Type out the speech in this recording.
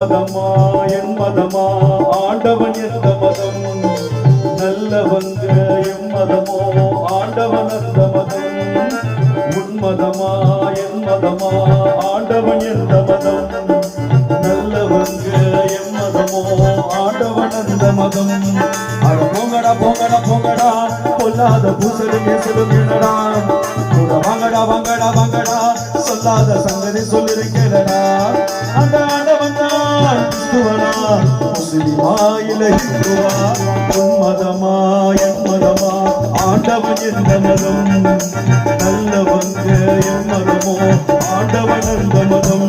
மதமா என் மதமா ஆண்டவன் எந்த மதம் நல்லவங்க என் மதமோ ஆண்டவன் அந்த மதம் உன்மதமா என் மதமா ஆண்டவன் எந்த மதம் நல்லவங்க என் மதமோ ஆண்டவன் அந்த மதம் அட போங்கடா போங்கடா போங்கடா பொல்லாத பூசலும் ஏசலும் என்னடா வாங்கடா வாங்கடா வாங்கடா சொல்லாத சங்கதி சொல்லிருக்கேடா அந்த ஆண்டவன் தான் கிறிஸ்துவனா முஸ்லிமா இல்லை ஹிந்துவா உன் மதமா என் மதமா ஆண்டவன் எந்த மதம் நல்லவங்க என் மதமோ ஆண்டவன் அந்த மதம்